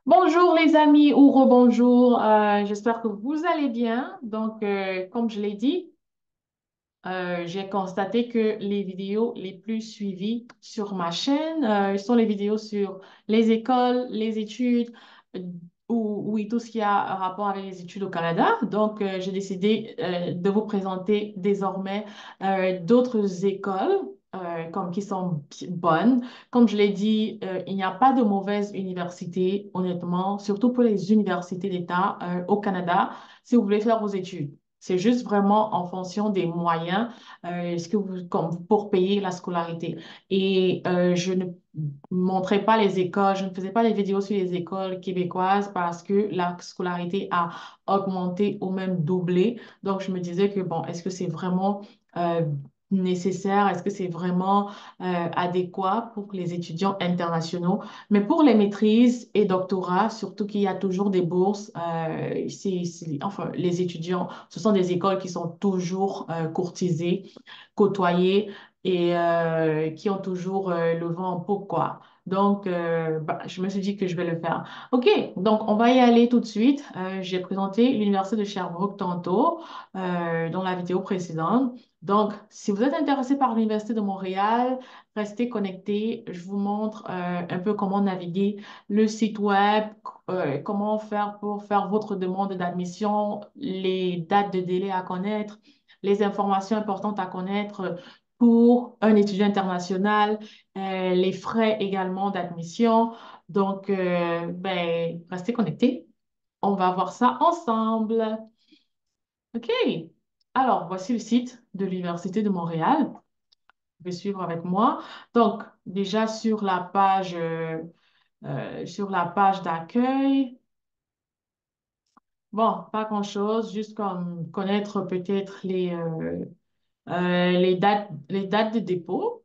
Bonjour les amis ou rebonjour, j'espère que vous allez bien. Comme je l'ai dit, j'ai constaté que les vidéos les plus suivies sur ma chaîne sont les vidéos sur les écoles, les études, euh, ou oui, tout ce qui a un rapport avec les études au Canada. J'ai décidé de vous présenter désormais d'autres écoles comme qui sont bonnes. Comme je l'ai dit, il n'y a pas de mauvaise université, honnêtement, surtout pour les universités d'État au Canada, si vous voulez faire vos études. C'est juste vraiment en fonction des moyens ce que vous, comme pour payer la scolarité. Je ne montrais pas les écoles, je ne faisais pas des vidéos sur les écoles québécoises parce que la scolarité a augmenté ou même doublé. Donc, je me disais que, bon, est-ce que c'est vraiment euh, nécessaire? Est-ce que c'est vraiment adéquat pour les étudiants internationaux? Mais pour les maîtrises et doctorats, surtout qu'il y a toujours des bourses, enfin, les étudiants, ce sont des écoles qui sont toujours courtisées, côtoyées et qui ont toujours le vent en poupe, quoi. Je me suis dit que je vais le faire. OK, donc on va y aller tout de suite. J'ai présenté l'Université de Sherbrooke tantôt dans la vidéo précédente. Donc, si vous êtes intéressé par l'Université de Montréal, restez connectés. Je vous montre un peu comment naviguer le site web, comment faire pour faire votre demande d'admission, les dates de délai à connaître, les informations importantes à connaître pour un étudiant international, les frais également d'admission. Restez connectés. On va voir ça ensemble. OK. Alors, voici le site de l'Université de Montréal. Vous pouvez suivre avec moi. Donc, déjà sur la page d'accueil, bon, pas grand-chose, juste comme connaître peut-être les dates de dépôt.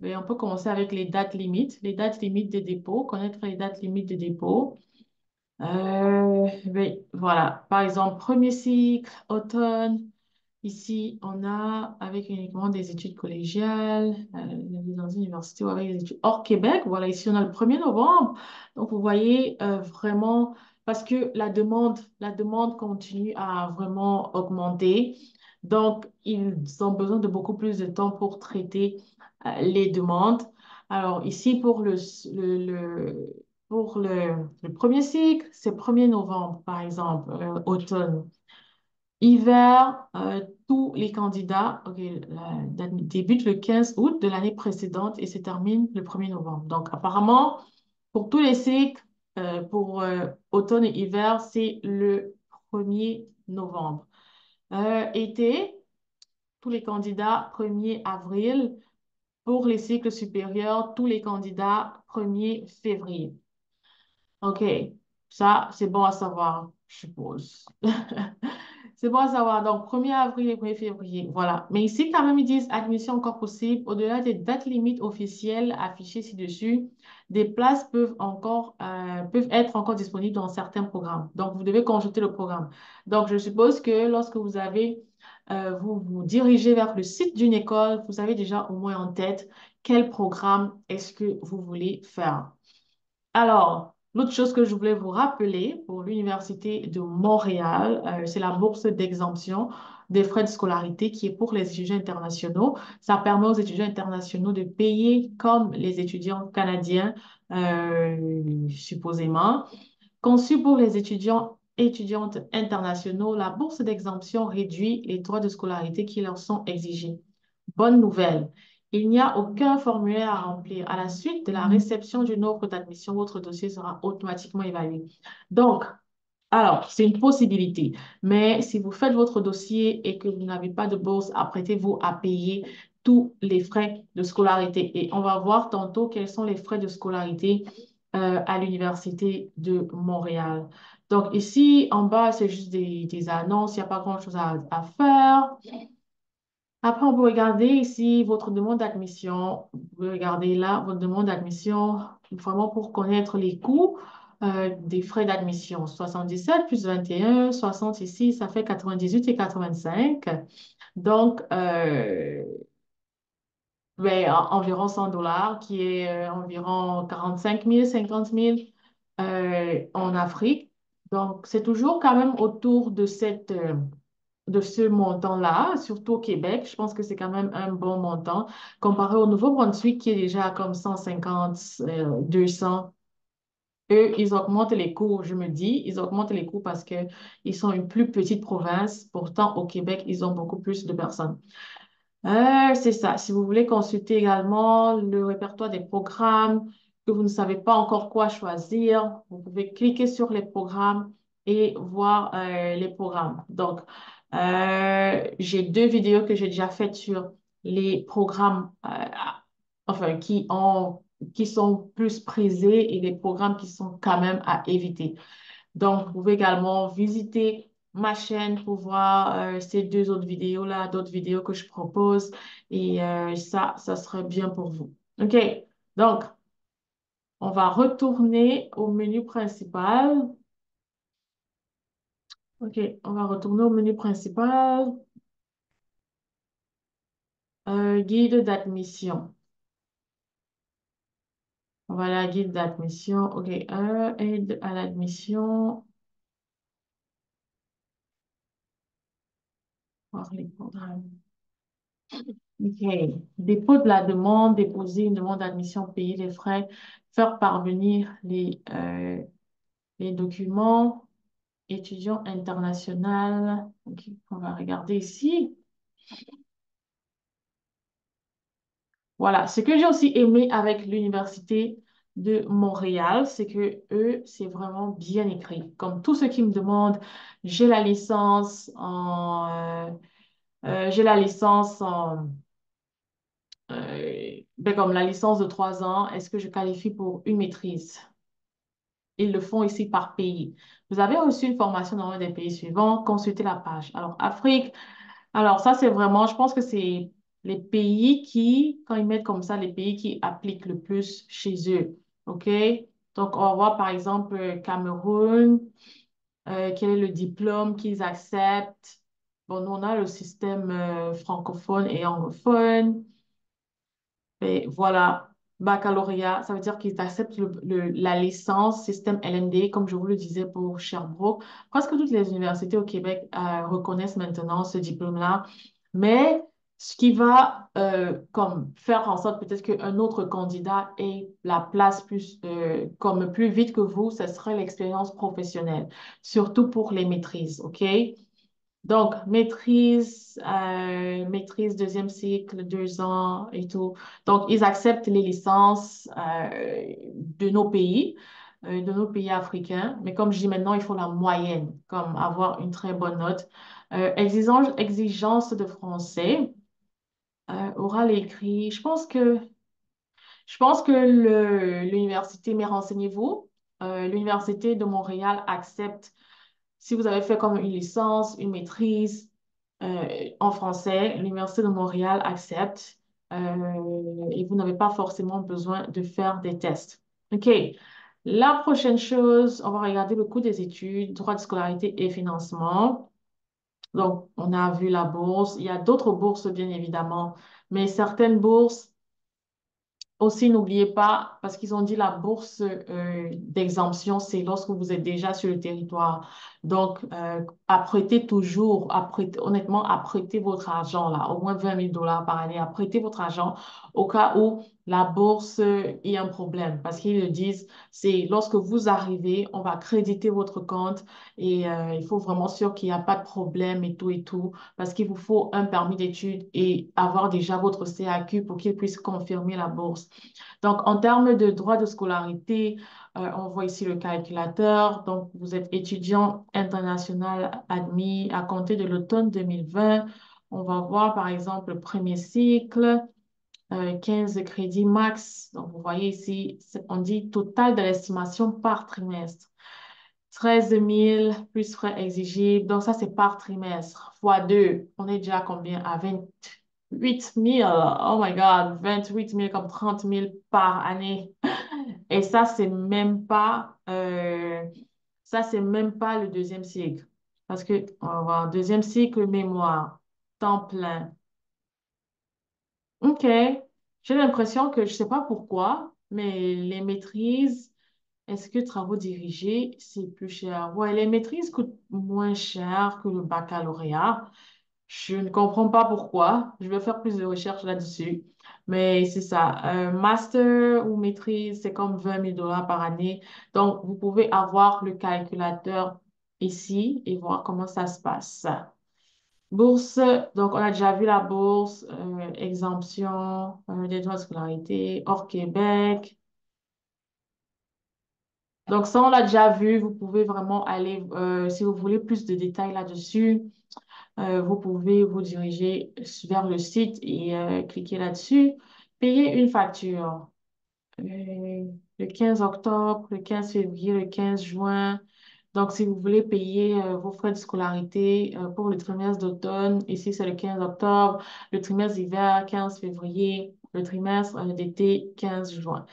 Et on peut commencer avec les dates limites de dépôt, connaître les dates limites de dépôt. Voilà, par exemple, premier cycle, automne. Ici, on a avec uniquement des études collégiales, dans une université ou avec des études hors Québec. Voilà, ici, on a le 1er novembre. Donc, vous voyez vraiment, parce que la demande continue à vraiment augmenter. Donc, ils ont besoin de beaucoup plus de temps pour traiter les demandes. Alors, ici, pour le premier cycle, c'est 1er novembre, par exemple, automne. Hiver, tous les candidats, ok, la date débute le 15 août de l'année précédente et se termine le 1er novembre. Donc, apparemment, pour tous les cycles, pour automne et hiver, c'est le 1er novembre. Été, tous les candidats 1er avril. Pour les cycles supérieurs, tous les candidats 1er février. OK, ça, c'est bon à savoir, je suppose. C'est bon à savoir. Donc, 1er avril et 1er février. Voilà. Mais ici, quand même, ils disent admission encore possible. Au-delà des dates limites officielles affichées ci-dessus, des places peuvent être encore disponibles dans certains programmes. Donc, vous devez consulter le programme. Donc, je suppose que lorsque vous vous dirigez vers le site d'une école, vous avez déjà au moins en tête quel programme est-ce que vous voulez faire. Alors, l'autre chose que je voulais vous rappeler pour l'Université de Montréal, c'est la bourse d'exemption des frais de scolarité qui est pour les étudiants internationaux. Ça permet aux étudiants internationaux de payer comme les étudiants canadiens, supposément. Conçue pour les étudiants et étudiantes internationaux, la bourse d'exemption réduit les droits de scolarité qui leur sont exigés. Bonne nouvelle, il n'y a aucun formulaire à remplir. À la suite de la réception d'une offre d'admission, votre dossier sera automatiquement évalué. Donc, alors, c'est une possibilité. Mais si vous faites votre dossier et que vous n'avez pas de bourse, apprêtez-vous à payer tous les frais de scolarité. Et on va voir tantôt quels sont les frais de scolarité à l'Université de Montréal. Donc ici, en bas, c'est juste des annonces. Il n'y a pas grand-chose à faire. Après, on peut regarder ici votre demande d'admission. Vous pouvez regarder là votre demande d'admission vraiment pour connaître les coûts des frais d'admission. 77 plus 21, 60 ici, ça fait 98 et 85. Donc, environ 100 dollars, qui est environ 45 000, 50 000. en Afrique. Donc, c'est toujours quand même autour de de ce montant-là, surtout au Québec. Je pense que c'est quand même un bon montant comparé au Nouveau-Brunswick qui est déjà à comme 150, 200. Eux, ils augmentent les coûts, je me dis, ils augmentent les coûts parce que ils sont une plus petite province. Pourtant, au Québec, ils ont beaucoup plus de personnes. C'est ça. Si vous voulez consulter également le répertoire des programmes, que vous ne savez pas encore quoi choisir, vous pouvez cliquer sur les programmes et voir les programmes. Donc, j'ai deux vidéos que j'ai déjà faites sur les programmes enfin, qui sont plus prisés et les programmes qui sont quand même à éviter. Donc, vous pouvez également visiter ma chaîne pour voir ces deux autres vidéos-là, d'autres vidéos que je propose. Et ça serait bien pour vous. OK. Donc, on va retourner au menu principal. OK. On va retourner au menu principal. Guide d'admission. Voilà, guide d'admission. OK. Aide à l'admission. Voir les programmes. OK. Dépôt de la demande, déposer une demande d'admission, payer les frais, faire parvenir les documents, étudiant international. OK. On va regarder ici. Voilà. Ce que j'ai aussi aimé avec l'Université de Montréal, c'est que eux, c'est vraiment bien écrit. Comme tous ceux qui me demandent, j'ai la licence j'ai la licence comme la licence de 3 ans, est-ce que je qualifie pour une maîtrise? Ils le font ici par pays. Vous avez reçu une formation dans un des pays suivants, consultez la page. Alors, Afrique, alors ça, c'est vraiment, je pense que c'est les pays qui, quand ils mettent comme ça, les pays qui appliquent le plus chez eux. OK? Donc, on va voir par exemple Cameroun, quel est le diplôme qu'ils acceptent. Bon, nous, on a le système francophone et anglophone. Et voilà, baccalauréat, ça veut dire qu'ils acceptent la licence système LMD, comme je vous le disais pour Sherbrooke. Presque toutes les universités au Québec reconnaissent maintenant ce diplôme-là. Mais ce qui va comme faire en sorte peut-être qu'un autre candidat ait la place comme plus vite que vous, ce serait l'expérience professionnelle, surtout pour les maîtrises, OK? Donc, maîtrise deuxième cycle, 2 ans et tout. Donc, ils acceptent les licences de nos pays africains. Mais comme je dis maintenant, il faut la moyenne, comme avoir une très bonne note. Exigence de français, oral et écrit. Je pense que l'université, mais renseignez-vous, l'université de Montréal accepte si vous avez fait comme une licence, une maîtrise en français, l'Université de Montréal accepte et vous n'avez pas forcément besoin de faire des tests. OK. La prochaine chose, on va regarder le coût des études, droit de scolarité et financement. Donc, on a vu la bourse. Il y a d'autres bourses, bien évidemment, mais certaines bourses aussi, n'oubliez pas, parce qu'ils ont dit la bourse d'exemption, c'est lorsque vous êtes déjà sur le territoire. Donc, apprêtez toujours, honnêtement, apprêtez votre argent, là, au moins 20 000 $ par année. Apprêtez votre argent au cas où la bourse ait un problème. Parce qu'ils le disent, c'est lorsque vous arrivez, on va créditer votre compte et il faut vraiment sûr qu'il n'y a pas de problème et tout, parce qu'il vous faut un permis d'études et avoir déjà votre CAQ pour qu'il puisse confirmer la bourse. Donc, en termes de droit de scolarité, on voit ici le calculateur. Donc, vous êtes étudiant international admis à compter de l'automne 2020. On va voir, par exemple, le premier cycle, 15 crédits max. Donc, vous voyez ici, on dit total de l'estimation par trimestre. 13 000 plus frais exigibles. Donc, ça, c'est par trimestre. Fois 2, on est déjà à combien? À 28 000. Oh my God, 28 000 comme 30 000 par année. Et ça, c'est même pas le deuxième cycle. Parce que, on va voir, deuxième cycle, mémoire, temps plein. OK. J'ai l'impression que, je sais pas pourquoi, mais les maîtrises, Est-ce que travaux dirigés, c'est plus cher? Ouais, les maîtrises coûtent moins cher que le baccalauréat. Je ne comprends pas pourquoi. Je vais faire plus de recherches là-dessus. Mais c'est ça. Master ou maîtrise, c'est comme 20 000 $ par année. Donc, vous pouvez avoir le calculateur ici et voir comment ça se passe. Bourse, donc on a déjà vu la bourse, exemption des droits de scolarité, hors Québec. Donc ça, on l'a déjà vu. Vous pouvez vraiment aller, si vous voulez plus de détails là-dessus, vous pouvez vous diriger vers le site et cliquer là-dessus. Payer une facture. Le 15 octobre, le 15 février, le 15 juin. Donc, si vous voulez payer vos frais de scolarité pour le trimestre d'automne, ici c'est le 15 octobre, le trimestre d'hiver, 15 février, le trimestre d'été, 15 juin.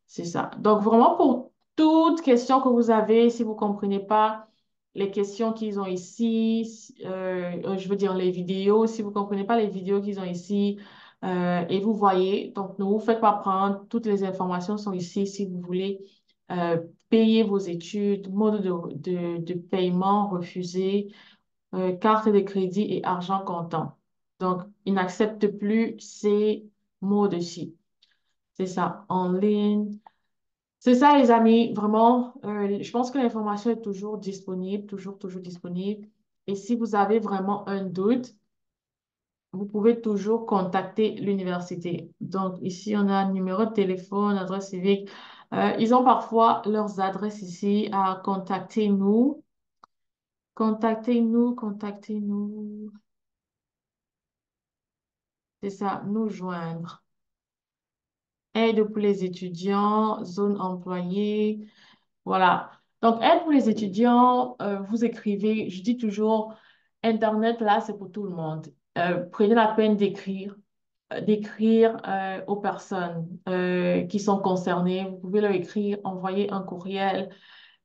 C'est ça. Donc, vraiment, pour toute question que vous avez, si vous ne comprenez pas les questions qu'ils ont ici, je veux dire les vidéos, si vous ne comprenez pas les vidéos qu'ils ont ici, et vous voyez, donc ne vous faites pas prendre, toutes les informations sont ici si vous voulez euh, payer vos études, mode de paiement refusé, carte de crédit et argent comptant. Donc, ils n'acceptent plus ces mots-ci. C'est ça, en ligne. C'est ça, les amis. Vraiment, je pense que l'information est toujours disponible, toujours disponible. Et si vous avez vraiment un doute, vous pouvez toujours contacter l'université. Donc, ici, on a un numéro de téléphone, adresse civique. Ils ont parfois leurs adresses ici à contacter nous. Contactez-nous. C'est ça, nous joindre. Aide pour les étudiants, zone employée. Voilà. Donc, aide pour les étudiants, vous écrivez, je dis toujours, Internet, là, c'est pour tout le monde. Prenez la peine d'écrire aux personnes qui sont concernées. Vous pouvez leur écrire, envoyer un courriel.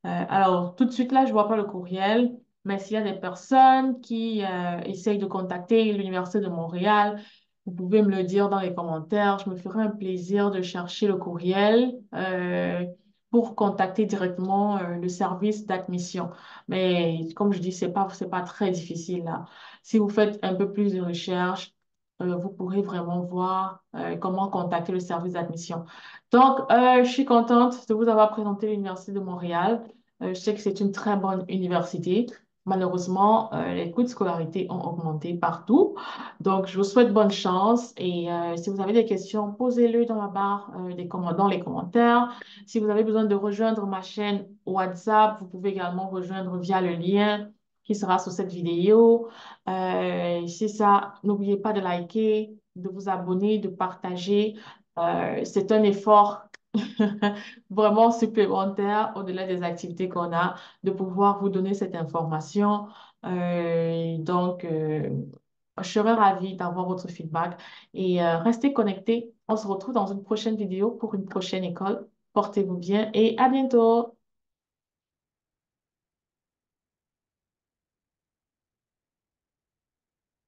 Alors, tout de suite, là, je vois pas le courriel, mais s'il y a des personnes qui essayent de contacter l'Université de Montréal, vous pouvez me le dire dans les commentaires. Je me ferai un plaisir de chercher le courriel pour contacter directement le service d'admission. Mais comme je dis, c'est pas très difficile là. Si vous faites un peu plus de recherche, vous pourrez vraiment voir comment contacter le service d'admission. Donc, je suis contente de vous avoir présenté l'Université de Montréal. Je sais que c'est une très bonne université. Malheureusement, les coûts de scolarité ont augmenté partout. Donc, je vous souhaite bonne chance et si vous avez des questions, posez-le dans la barre dans les commentaires. Si vous avez besoin de rejoindre ma chaîne WhatsApp, vous pouvez également rejoindre via le lien qui sera sur cette vidéo. C'est ça, n'oubliez pas de liker, de vous abonner, de partager. C'est un effort vraiment supplémentaire au-delà des activités qu'on a, de pouvoir vous donner cette information. Je serais ravie d'avoir votre feedback et restez connectés. On se retrouve dans une prochaine vidéo pour une prochaine école. Portez-vous bien et à bientôt.